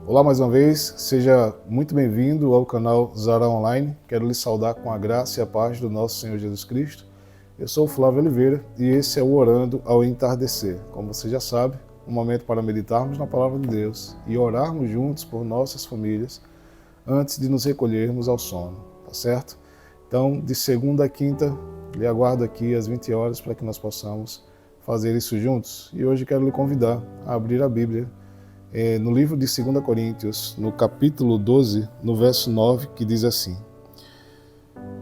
Olá mais uma vez, seja muito bem-vindo ao canal Zara Online. Quero lhe saudar com a graça e a paz do nosso Senhor Jesus Cristo. Eu sou o Flávio Oliveira e esse é o Orando ao Entardecer. Como você já sabe, um momento para meditarmos na Palavra de Deus e orarmos juntos por nossas famílias antes de nos recolhermos ao sono, tá certo? Então, de segunda a quinta, lhe aguardo aqui às 20 horas para que nós possamos fazer isso juntos. E hoje quero lhe convidar a abrir a Bíblia no livro de 2 Coríntios, no capítulo 12, no verso 9, que diz assim: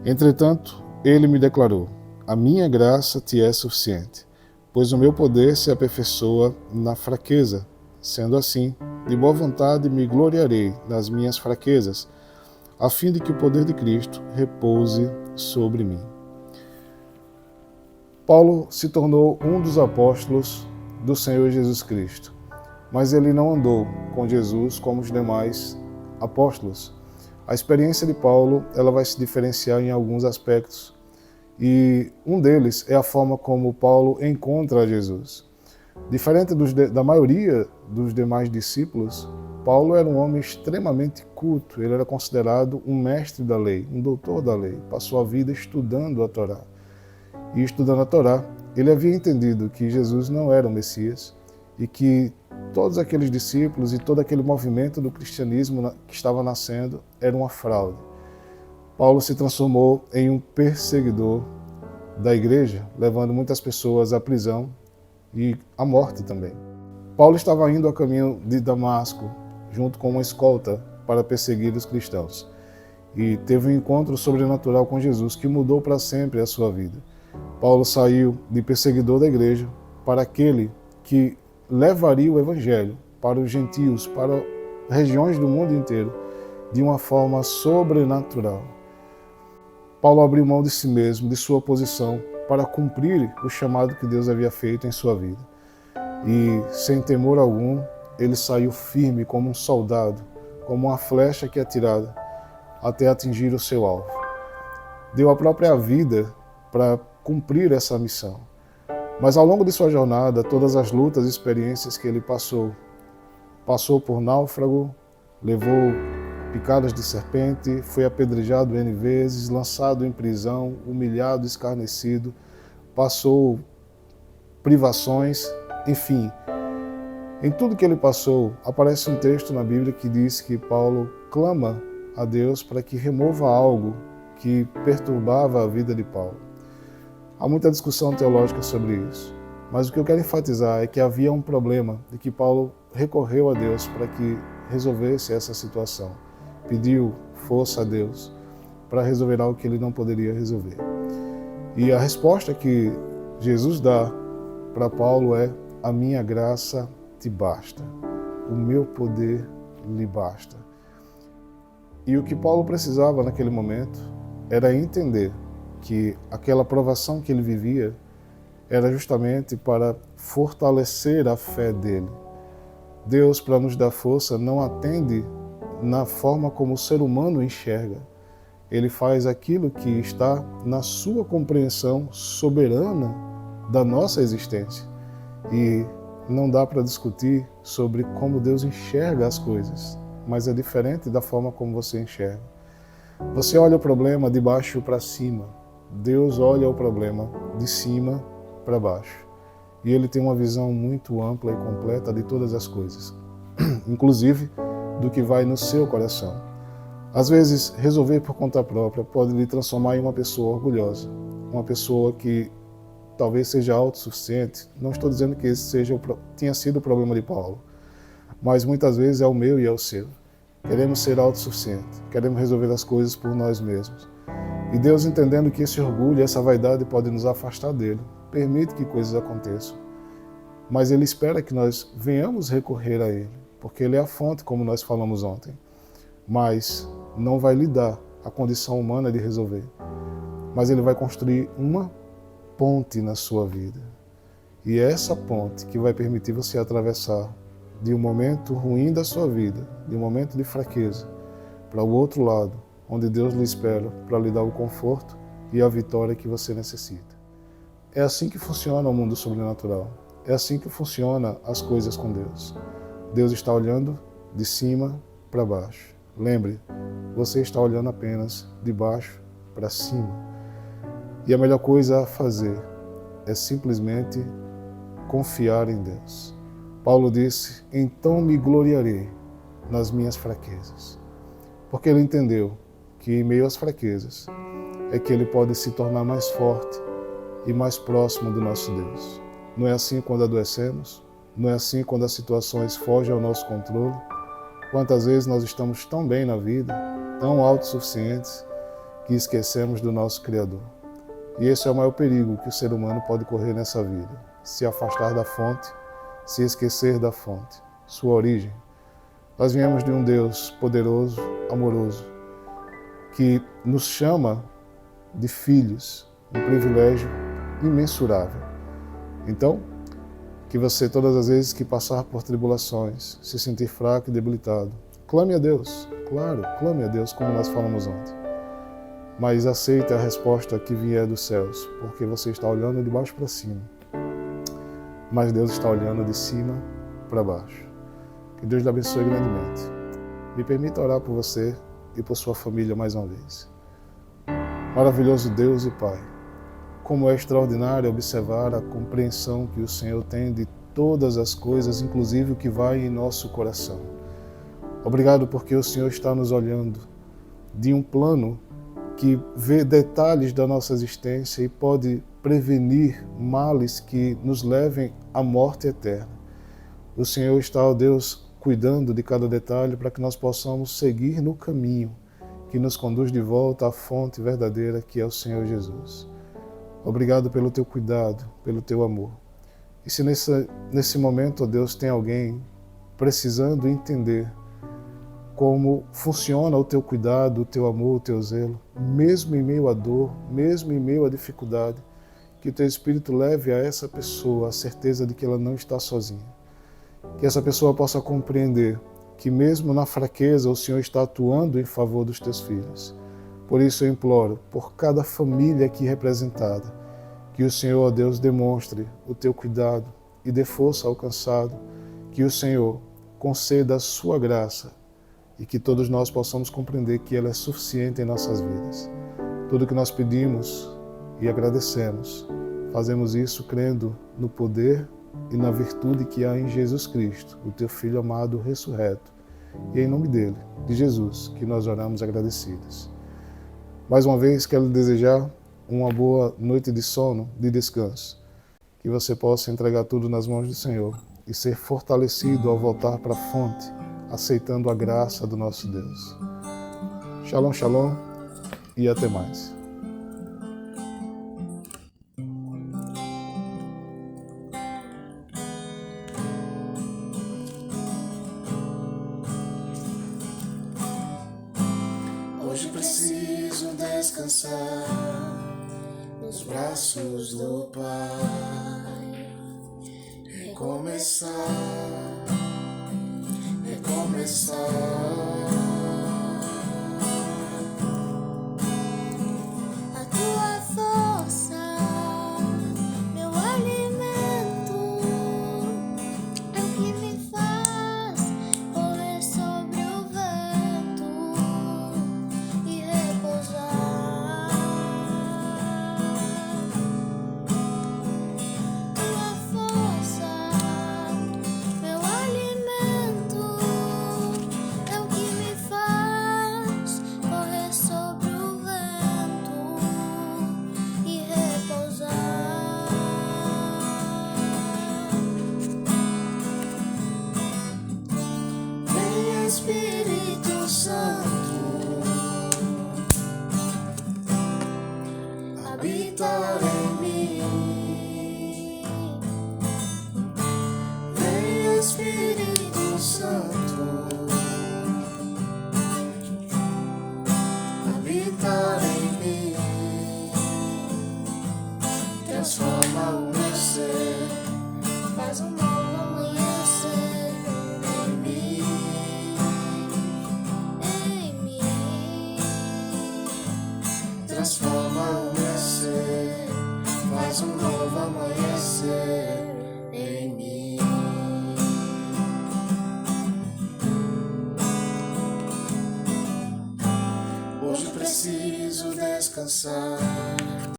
Entretanto, ele me declarou: a minha graça te é suficiente, pois o meu poder se aperfeiçoa na fraqueza. Sendo assim, de boa vontade me gloriarei nas minhas fraquezas, a fim de que o poder de Cristo repouse sobre mim. Paulo se tornou um dos apóstolos do Senhor Jesus Cristo, mas ele não andou com Jesus como os demais apóstolos. A experiência de Paulo ela vai se diferenciar em alguns aspectos, e um deles é a forma como Paulo encontra Jesus. Diferente da maioria dos demais discípulos, Paulo era um homem extremamente culto, ele era considerado um mestre da lei, um doutor da lei, passou a vida estudando a Torá. E estudando a Torá, ele havia entendido que Jesus não era o Messias e que todos aqueles discípulos e todo aquele movimento do cristianismo que estava nascendo era uma fraude. Paulo se transformou em um perseguidor da igreja, levando muitas pessoas à prisão e à morte também. Paulo estava indo a caminho de Damasco, junto com uma escolta para perseguir os cristãos. E teve um encontro sobrenatural com Jesus que mudou para sempre a sua vida. Paulo saiu de perseguidor da igreja para aquele que levaria o evangelho para os gentios, para regiões do mundo inteiro, de uma forma sobrenatural. Paulo abriu mão de si mesmo, de sua posição, para cumprir o chamado que Deus havia feito em sua vida. E, sem temor algum, ele saiu firme como um soldado, como uma flecha que é atirada, até atingir o seu alvo. Deu a própria vida para cumprir essa missão. Mas ao longo de sua jornada, todas as lutas e experiências que ele passou por náufrago, levou picadas de serpente, foi apedrejado N vezes, lançado em prisão, humilhado, escarnecido, passou privações, enfim. Em tudo que ele passou, aparece um texto na Bíblia que diz que Paulo clama a Deus para que remova algo que perturbava a vida de Paulo. Há muita discussão teológica sobre isso, mas o que eu quero enfatizar é que havia um problema e que Paulo recorreu a Deus para que resolvesse essa situação. Pediu força a Deus para resolver algo que ele não poderia resolver. E a resposta que Jesus dá para Paulo é: a minha graça te basta, o meu poder lhe basta. E o que Paulo precisava naquele momento era entender que aquela provação que ele vivia era justamente para fortalecer a fé dele. Deus, para nos dar força, não atende na forma como o ser humano enxerga. Ele faz aquilo que está na sua compreensão soberana da nossa existência. E não dá para discutir sobre como Deus enxerga as coisas, mas é diferente da forma como você enxerga. Você olha o problema de baixo para cima. Deus olha o problema de cima para baixo. E ele tem uma visão muito ampla e completa de todas as coisas, inclusive do que vai no seu coração. Às vezes, resolver por conta própria pode lhe transformar em uma pessoa orgulhosa, uma pessoa que talvez seja autossuficiente. Não estou dizendo que esse tenha sido o problema de Paulo, mas muitas vezes é o meu e é o seu. Queremos ser autossuficientes, queremos resolver as coisas por nós mesmos. E Deus, entendendo que esse orgulho e essa vaidade podem nos afastar dele, permite que coisas aconteçam. Mas ele espera que nós venhamos recorrer a ele, porque ele é a fonte, como nós falamos ontem. Mas não vai lhe dar a condição humana de resolver. Mas ele vai construir uma ponte na sua vida. E é essa ponte que vai permitir você atravessar de um momento ruim da sua vida, de um momento de fraqueza, para o outro lado, onde Deus lhe espera para lhe dar o conforto e a vitória que você necessita. É assim que funciona o mundo sobrenatural. É assim que funciona as coisas com Deus. Deus está olhando de cima para baixo. Lembre, você está olhando apenas de baixo para cima. E a melhor coisa a fazer é simplesmente confiar em Deus. Paulo disse, então me gloriarei nas minhas fraquezas. Porque ele entendeu que em meio às fraquezas é que ele pode se tornar mais forte e mais próximo do nosso Deus. Não é assim quando adoecemos? Não é assim quando as situações fogem ao nosso controle? Quantas vezes nós estamos tão bem na vida, tão autossuficientes, que esquecemos do nosso Criador. E esse é o maior perigo que o ser humano pode correr nessa vida. Se afastar da fonte, se esquecer da fonte, sua origem. Nós viemos de um Deus poderoso, amoroso, que nos chama de filhos, um privilégio imensurável. Então, que você, todas as vezes que passar por tribulações, se sentir fraco e debilitado, clame a Deus, claro, clame a Deus, como nós falamos ontem. Mas aceite a resposta que vier dos céus, porque você está olhando de baixo para cima, mas Deus está olhando de cima para baixo. Que Deus lhe abençoe grandemente. Me permita orar por você e por sua família mais uma vez. Maravilhoso Deus e Pai, como é extraordinário observar a compreensão que o Senhor tem de todas as coisas, inclusive o que vai em nosso coração. Obrigado porque o Senhor está nos olhando de um plano que vê detalhes da nossa existência e pode prevenir males que nos levem à morte eterna. O Senhor está, ó Deus, cuidando de cada detalhe para que nós possamos seguir no caminho que nos conduz de volta à fonte verdadeira que é o Senhor Jesus. Obrigado pelo teu cuidado, pelo teu amor. E se nesse momento, ó Deus, tem alguém precisando entender como funciona o teu cuidado, o teu amor, o teu zelo, mesmo em meio à dor, mesmo em meio à dificuldade, que o teu Espírito leve a essa pessoa a certeza de que ela não está sozinha. Que essa pessoa possa compreender que mesmo na fraqueza o Senhor está atuando em favor dos teus filhos. Por isso eu imploro, por cada família aqui representada, que o Senhor, ó Deus, demonstre o teu cuidado e dê força ao cansado, que o Senhor conceda a sua graça e que todos nós possamos compreender que ela é suficiente em nossas vidas. Tudo que nós pedimos e agradecemos, fazemos isso crendo no poder e na virtude que há em Jesus Cristo, o teu Filho amado ressurreto. E é em nome dele, de Jesus, que nós oramos agradecidos. Mais uma vez, quero lhe desejar uma boa noite de sono, de descanso. Que você possa entregar tudo nas mãos do Senhor e ser fortalecido ao voltar para a fonte, aceitando a graça do nosso Deus. Shalom, shalom e até mais. Hoje preciso descansar nos braços do Pai. Recomeçar, recomeçar. A tua força, meu alimento, é o que me faz correr sobre o vento e repousar. Tua força, meu alimento, é preciso descansar.